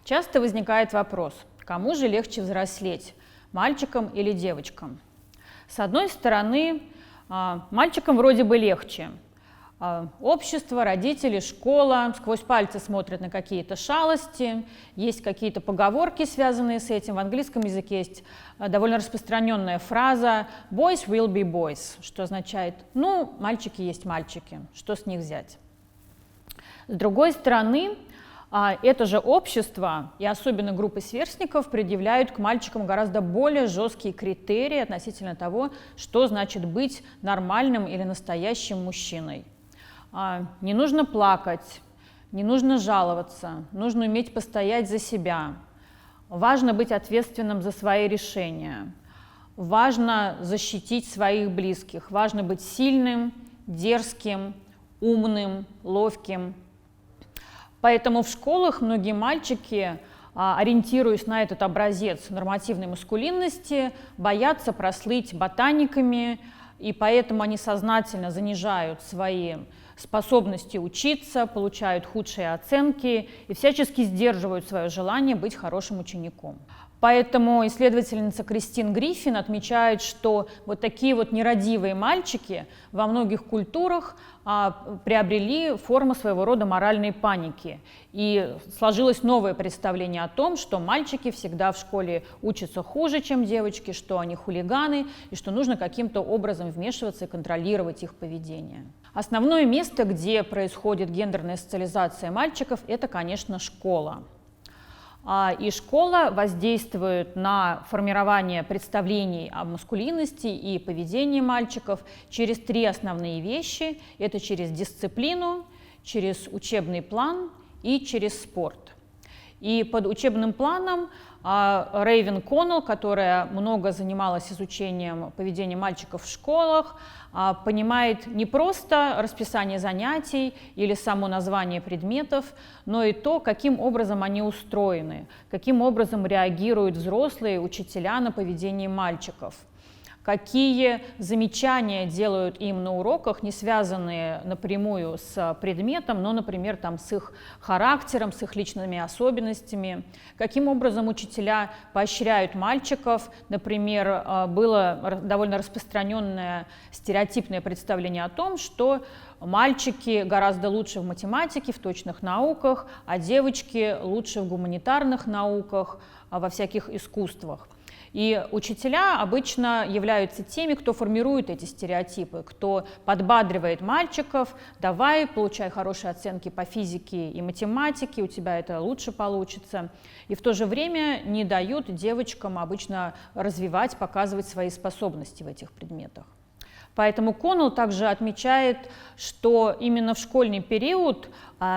Часто возникает вопрос, кому же легче взрослеть, мальчикам или девочкам? С одной стороны, мальчикам вроде бы легче. Общество, родители, школа сквозь пальцы смотрят на какие-то шалости, есть какие-то поговорки, связанные с этим. В английском языке есть довольно распространенная фраза «boys will be boys», что означает «ну, мальчики есть мальчики, что с них взять?». С другой стороны, это же общество и особенно группы сверстников предъявляют к мальчикам гораздо более жесткие критерии относительно того, что значит быть нормальным или настоящим мужчиной. Не нужно плакать, не нужно жаловаться, нужно уметь постоять за себя. Важно быть ответственным за свои решения. Важно защитить своих близких. Важно быть сильным, дерзким, умным, ловким. Поэтому в школах многие мальчики, ориентируясь на этот образец нормативной маскулинности, боятся прослыть ботаниками, и поэтому они сознательно занижают свои способности учиться, получают худшие оценки и всячески сдерживают свое желание быть хорошим учеником. Поэтому исследовательница Кристин Гриффин отмечает, что вот такие вот нерадивые мальчики во многих культурах приобрели форму своего рода моральной паники. И сложилось новое представление о том, что мальчики всегда в школе учатся хуже, чем девочки, что они хулиганы, и что нужно каким-то образом вмешиваться и контролировать их поведение. Основное место, где происходит гендерная социализация мальчиков, это, конечно, школа. И школа воздействует на формирование представлений о маскулинности и поведении мальчиков через три основные вещи. Это через дисциплину, через учебный план и через спорт. И под учебным планом Рейвен Коннелл, которая много занималась изучением поведения мальчиков в школах, понимает не просто расписание занятий или само название предметов, но и то, каким образом они устроены, каким образом реагируют взрослые учителя на поведение мальчиков, какие замечания делают им на уроках, не связанные напрямую с предметом, но, например, с их характером, с их личными особенностями, каким образом учителя поощряют мальчиков. Например, было довольно распространенное стереотипное представление о том, что мальчики гораздо лучше в математике, в точных науках, а девочки лучше в гуманитарных науках, во всяких искусствах. И учителя обычно являются теми, кто формирует эти стереотипы, кто подбадривает мальчиков: давай, получай хорошие оценки по физике и математике, у тебя это лучше получится. И в то же время не дают девочкам обычно развивать, показывать свои способности в этих предметах. Поэтому Коннелл также отмечает, что именно в школьный период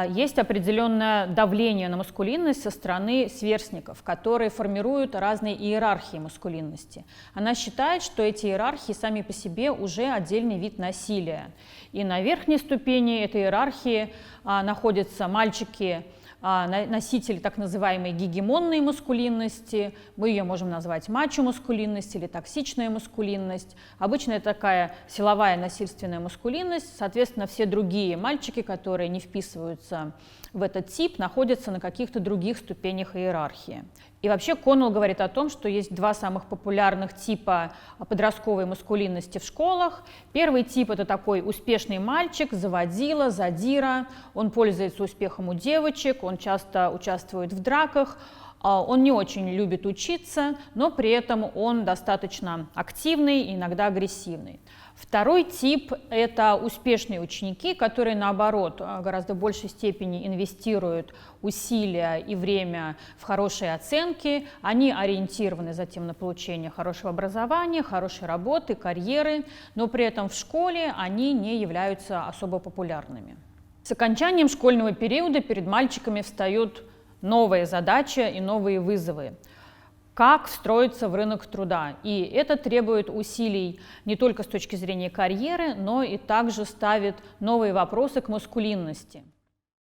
есть определенное давление на маскулинность со стороны сверстников, которые формируют разные иерархии маскулинности. Она считает, что эти иерархии сами по себе уже отдельный вид насилия. И на верхней ступени этой иерархии находятся мальчики, носитель так называемой гегемонной маскулинности, мы ее можем назвать мачо-маскулинность или токсичная маскулинность. Обычно это такая силовая насильственная маскулинность, соответственно, все другие мальчики, которые не вписываются в этот тип, находятся на каких-то других ступенях иерархии. И вообще Коннелл говорит о том, что есть два самых популярных типа подростковой маскулинности в школах. Первый тип – это такой успешный мальчик, заводила, задира, он пользуется успехом у девочек, он часто участвует в драках, он не очень любит учиться, но при этом он достаточно активный, иногда агрессивный. Второй тип – это успешные ученики, которые, наоборот, в гораздо большей степени инвестируют усилия и время в хорошие оценки. Они ориентированы затем на получение хорошего образования, хорошей работы, карьеры, но при этом в школе они не являются особо популярными. С окончанием школьного периода перед мальчиками встают новые задачи и новые вызовы. Как встроиться в рынок труда. И это требует усилий не только с точки зрения карьеры, но и также ставит новые вопросы к маскулинности.